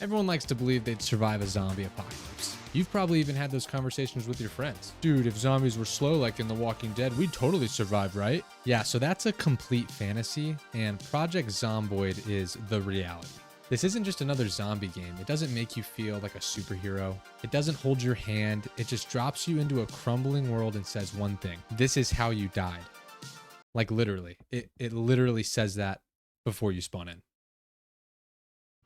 Everyone likes to believe they'd survive a zombie apocalypse. You've probably even had those conversations with your friends. Dude, if zombies were slow like in The Walking Dead, we'd totally survive, right? Yeah, so that's a complete fantasy, and Project Zomboid is the reality. This isn't just another zombie game. It doesn't make you feel like a superhero. It doesn't hold your hand. It just drops you into a crumbling world and says one thing. This is how you died. Like literally. It literally says that before you spawn in.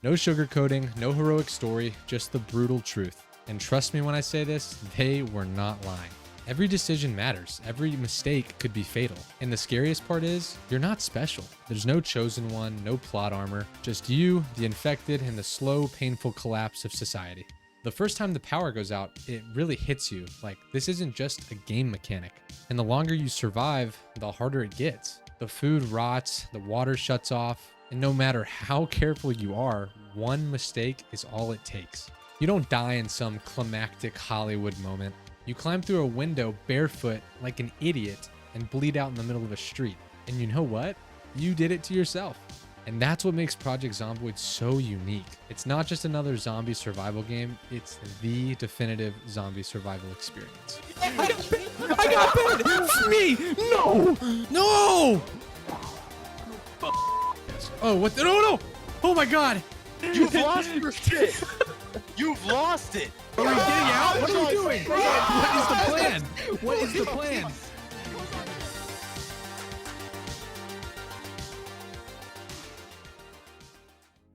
No sugarcoating, no heroic story, just the brutal truth. And trust me when I say this, they were not lying. Every decision matters. Every mistake could be fatal. And the scariest part is, you're not special. There's no chosen one, no plot armor, just you, the infected, and the slow, painful collapse of society. The first time the power goes out, it really hits you. Like, this isn't just a game mechanic. And the longer you survive, the harder it gets. The food rots, the water shuts off, and no matter how careful you are, one mistake is all it takes. You don't die in some climactic Hollywood moment. You climb through a window barefoot like an idiot and bleed out in the middle of a street. And you know what? You did it to yourself. And that's what makes Project Zomboid so unique. It's not just another zombie survival game, it's the definitive zombie survival experience. I got bit! It's me! No! No! Oh, what the? No! Oh my god! You've lost your shit! You've lost it! Are we getting out? What are we doing? What is the plan? What is the plan?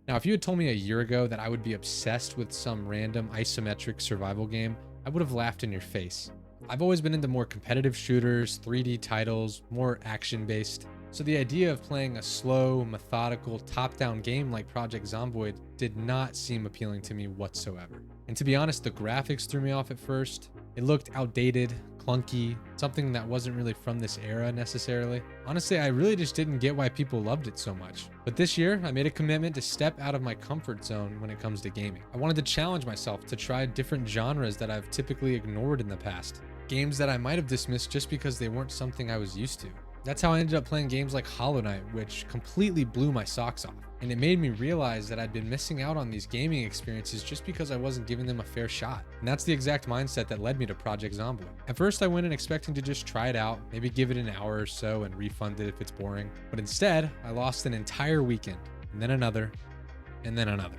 Now, if you had told me a year ago that I would be obsessed with some random isometric survival game, I would have laughed in your face. I've always been into more competitive shooters, 3D titles, more action-based. So the idea of playing a slow, methodical, top-down game like Project Zomboid did not seem appealing to me whatsoever. And to be honest, the graphics threw me off at first. It looked outdated, clunky, something that wasn't really from this era necessarily. Honestly, I really just didn't get why people loved it so much. But this year, I made a commitment to step out of my comfort zone when it comes to gaming. I wanted to challenge myself to try different genres that I've typically ignored in the past. Games that I might have dismissed just because they weren't something I was used to. That's how I ended up playing games like Hollow Knight, which completely blew my socks off. And it made me realize that I'd been missing out on these gaming experiences just because I wasn't giving them a fair shot. And that's the exact mindset that led me to Project Zomboid. At first, I went in expecting to just try it out, maybe give it an hour or so and refund it if it's boring. But instead, I lost an entire weekend, and then another, and then another.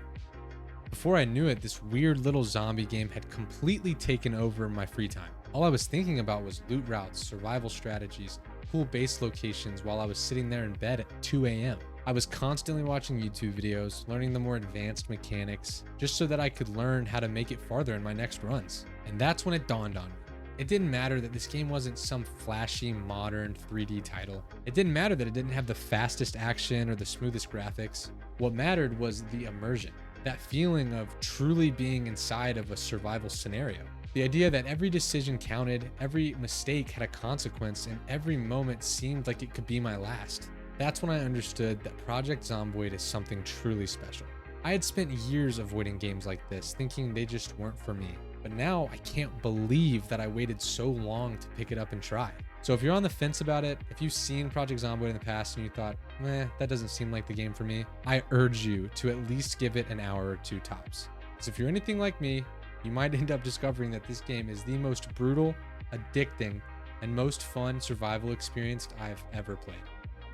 Before I knew it, this weird little zombie game had completely taken over my free time. All I was thinking about was loot routes, survival strategies, cool base locations while I was sitting there in bed at 2 a.m. I was constantly watching YouTube videos, learning the more advanced mechanics, just so that I could learn how to make it farther in my next runs. And that's when it dawned on me. It didn't matter that this game wasn't some flashy, modern 3D title. It didn't matter that it didn't have the fastest action or the smoothest graphics. What mattered was the immersion, that feeling of truly being inside of a survival scenario. The idea that every decision counted, every mistake had a consequence, and every moment seemed like it could be my last. That's when I understood that Project Zomboid is something truly special. I had spent years avoiding games like this, thinking they just weren't for me. But now I can't believe that I waited so long to pick it up and try. So if you're on the fence about it, if you've seen Project Zomboid in the past and you thought, that doesn't seem like the game for me, I urge you to at least give it an hour or two tops. So if you're anything like me, you might end up discovering that this game is the most brutal, addicting, and most fun survival experience I've ever played.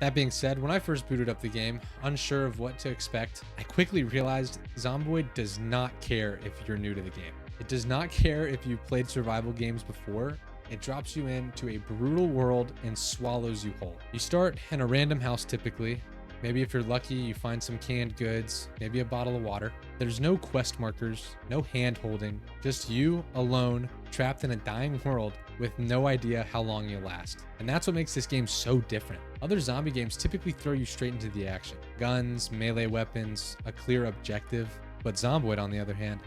That being said, when I first booted up the game, unsure of what to expect, I quickly realized Zomboid does not care if you're new to the game. It does not care if you've played survival games before. It drops you into a brutal world and swallows you whole. You start in a random house typically. Maybe if you're lucky, you find some canned goods, maybe a bottle of water. There's no quest markers, no hand holding, just you alone, trapped in a dying world with no idea how long you'll last. And that's what makes this game so different. Other zombie games typically throw you straight into the action. Guns, melee weapons, a clear objective. But Zomboid, on the other hand,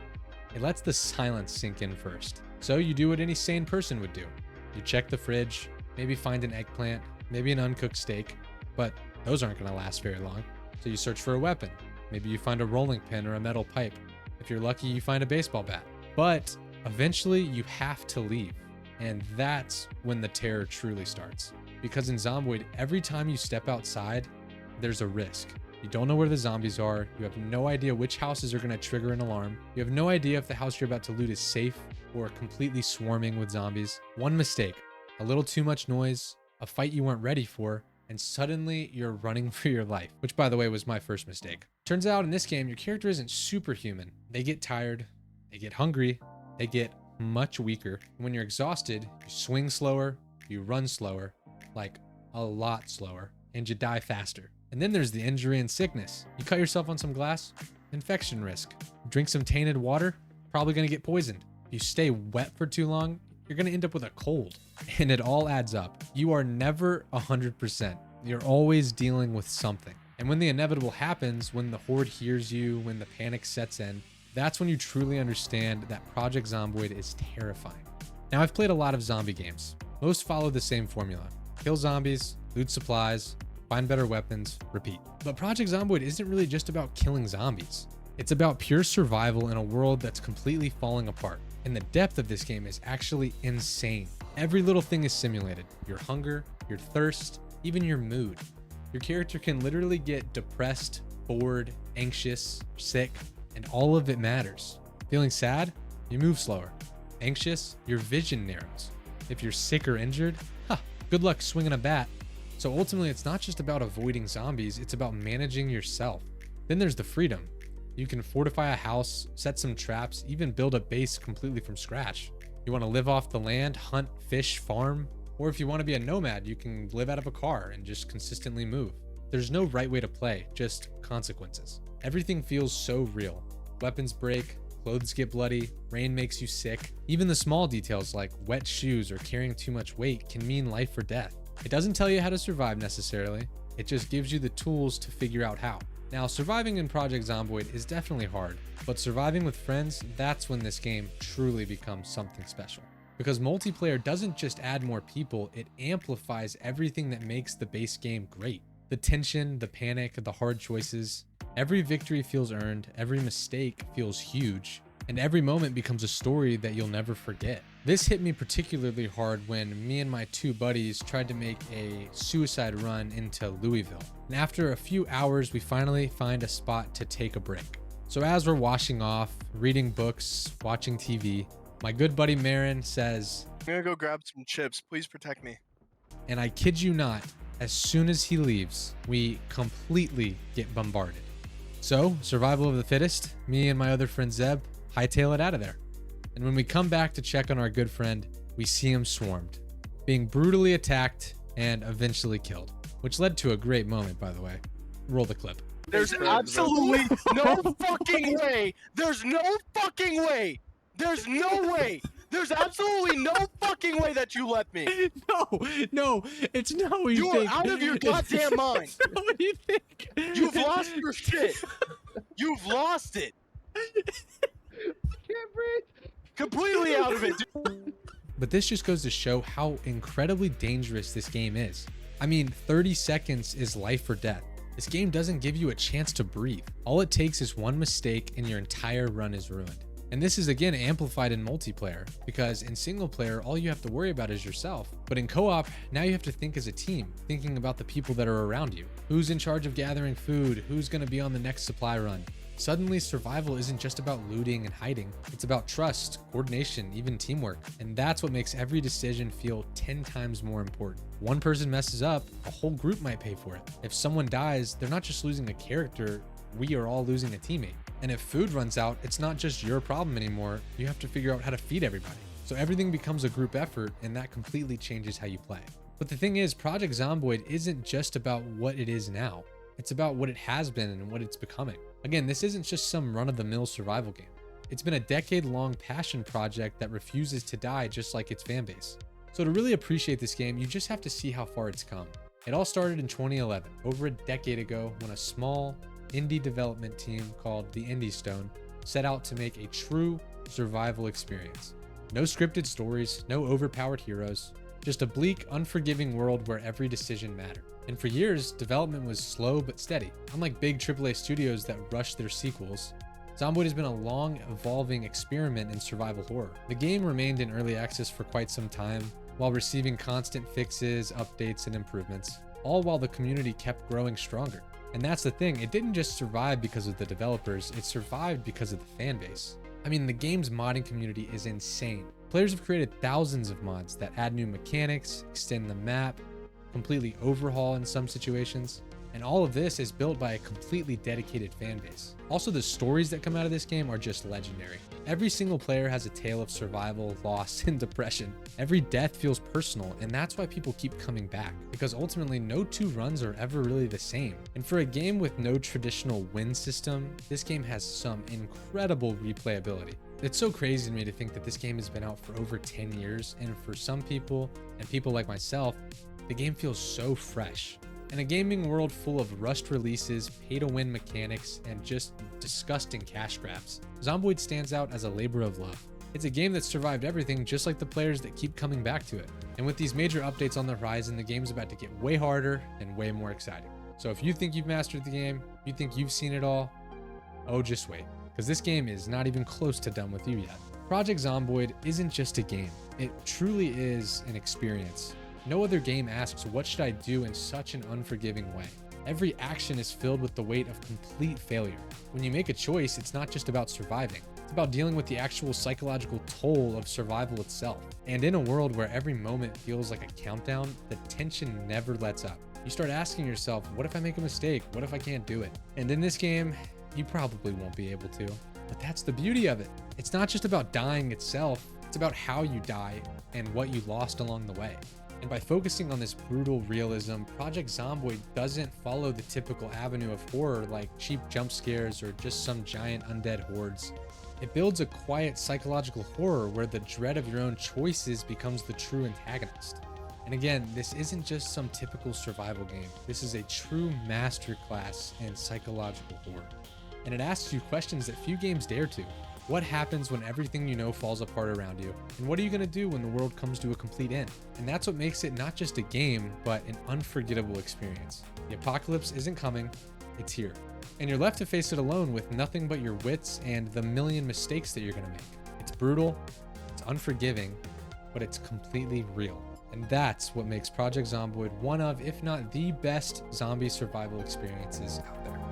it lets the silence sink in first. So you do what any sane person would do. You check the fridge, maybe find an eggplant, maybe an uncooked steak, but those aren't going to last very long. So you search for a weapon. Maybe you find a rolling pin or a metal pipe. If you're lucky, you find a baseball bat. But eventually you have to leave. And that's when the terror truly starts. Because in Zomboid, every time you step outside, there's a risk. You don't know where the zombies are. You have no idea which houses are going to trigger an alarm. You have no idea if the house you're about to loot is safe or completely swarming with zombies. One mistake, a little too much noise, a fight you weren't ready for, and suddenly you're running for your life, which by the way was my first mistake. Turns out in this game, your character isn't superhuman. They get tired, they get hungry, they get much weaker. When you're exhausted, you swing slower, you run slower, like a lot slower, and you die faster. And then there's the injury and sickness. You cut yourself on some glass, infection risk. Drink some tainted water, probably gonna get poisoned. If you stay wet for too long, you're gonna end up with a cold. And it all adds up. You are never 100%. You're always dealing with something. And when the inevitable happens, when the horde hears you, when the panic sets in, that's when you truly understand that Project Zomboid is terrifying. Now, I've played a lot of zombie games. Most follow the same formula. Kill zombies, loot supplies, find better weapons, repeat. But Project Zomboid isn't really just about killing zombies. It's about pure survival in a world that's completely falling apart. And the depth of this game is actually insane. Every little thing is simulated. Your hunger, your thirst, even your mood. Your character can literally get depressed, bored, anxious, sick, and all of it matters. Feeling sad? You move slower. Anxious? Your vision narrows. If you're sick or injured? Good luck swinging a bat. So ultimately, it's not just about avoiding zombies, it's about managing yourself. Then there's the freedom. You can fortify a house, set some traps, even build a base completely from scratch. You want to live off the land, hunt, fish, farm, or if you want to be a nomad, you can live out of a car and just consistently move. There's no right way to play, just consequences. Everything feels so real. Weapons break, clothes get bloody, rain makes you sick. Even the small details like wet shoes or carrying too much weight can mean life or death. It doesn't tell you how to survive necessarily, it just gives you the tools to figure out how. Now, surviving in Project Zomboid is definitely hard, but surviving with friends, that's when this game truly becomes something special. Because multiplayer doesn't just add more people, it amplifies everything that makes the base game great. The tension, the panic, the hard choices. Every victory feels earned, every mistake feels huge, and every moment becomes a story that you'll never forget. This hit me particularly hard when me and my two buddies tried to make a suicide run into Louisville. And after a few hours, we finally find a spot to take a break. So as we're washing off, reading books, watching TV, my good buddy Marin says, I'm gonna go grab some chips. Please protect me. and I kid you not, as soon as he leaves, we completely get bombarded. So, survival of the fittest, me and my other friend Zeb hightail it out of there. And when we come back to check on our good friend, we see him swarmed, being brutally attacked and eventually killed, which led to a great moment, by the way. Roll the clip. There's absolutely no fucking way. There's no fucking way. There's no way. There's absolutely no fucking way that you left me. No, it's not what you You're think. out of your goddamn mind. It's not what you think. You've lost your shit. You've lost it. Can't breathe. Completely out of it, dude. But this just goes to show how incredibly dangerous this game is. I mean, 30 seconds is life or death. This game doesn't give you a chance to breathe. All it takes is one mistake and your entire run is ruined. And this is again amplified in multiplayer, because in single player, all you have to worry about is yourself. But in co-op, now you have to think as a team, thinking about the people that are around you. Who's in charge of gathering food? Who's gonna be on the next supply run? Suddenly, survival isn't just about looting and hiding. It's about trust, coordination, even teamwork. And that's what makes every decision feel 10 times more important. One person messes up, a whole group might pay for it. If someone dies, they're not just losing a character, we are all losing a teammate. And if food runs out, it's not just your problem anymore. You have to figure out how to feed everybody. So everything becomes a group effort, and that completely changes how you play. But the thing is, Project Zomboid isn't just about what it is now. It's about what it has been and what it's becoming. Again, this isn't just some run-of-the-mill survival game. It's been a decade-long passion project that refuses to die, just like its fanbase. So to really appreciate this game, you just have to see how far it's come. It all started in 2011, over a decade ago, when a small indie development team called the Indie Stone set out to make a true survival experience. No scripted stories, no overpowered heroes, just a bleak, unforgiving world where every decision mattered. And for years, development was slow but steady. Unlike big AAA studios that rush their sequels, Zomboid has been a long, evolving experiment in survival horror. The game remained in early access for quite some time, while receiving constant fixes, updates, and improvements, all while the community kept growing stronger. And that's the thing, it didn't just survive because of the developers, it survived because of the fan base. I mean, the game's modding community is insane. Players have created thousands of mods that add new mechanics, extend the map, completely overhaul in some situations. And all of this is built by a completely dedicated fan base. Also, the stories that come out of this game are just legendary. Every single player has a tale of survival, loss, and depression. Every death feels personal, and that's why people keep coming back, because ultimately no two runs are ever really the same. And for a game with no traditional win system, this game has some incredible replayability. It's so crazy to me to think that this game has been out for over 10 years, and for some people, and people like myself, the game feels so fresh. In a gaming world full of rushed releases, pay-to-win mechanics, and just disgusting cash grabs, Zomboid stands out as a labor of love. It's a game that survived everything, just like the players that keep coming back to it. And with these major updates on the horizon, the game's about to get way harder and way more exciting. So if you think you've mastered the game, you think you've seen it all, oh, just wait, because this game is not even close to done with you yet. Project Zomboid isn't just a game, it truly is an experience. No other game asks, what should I do, in such an unforgiving way. Every action is filled with the weight of complete failure. When you make a choice, it's not just about surviving. It's about dealing with the actual psychological toll of survival itself. And in a world where every moment feels like a countdown, the tension never lets up. You start asking yourself, what if I make a mistake? What if I can't do it? And in this game, you probably won't be able to. But that's the beauty of it. It's not just about dying itself, it's about how you die and what you lost along the way. And by focusing on this brutal realism, Project Zomboid doesn't follow the typical avenue of horror like cheap jump scares or just some giant undead hordes. It builds a quiet psychological horror where the dread of your own choices becomes the true antagonist. And again, this isn't just some typical survival game. This is a true masterclass in psychological horror. And it asks you questions that few games dare to. What happens when everything you know falls apart around you? And what are you going to do when the world comes to a complete end? And that's what makes it not just a game, but an unforgettable experience. The apocalypse isn't coming, it's here. And you're left to face it alone with nothing but your wits and the million mistakes that you're going to make. It's brutal, it's unforgiving, but it's completely real. And that's what makes Project Zomboid one of, if not the best zombie survival experiences out there.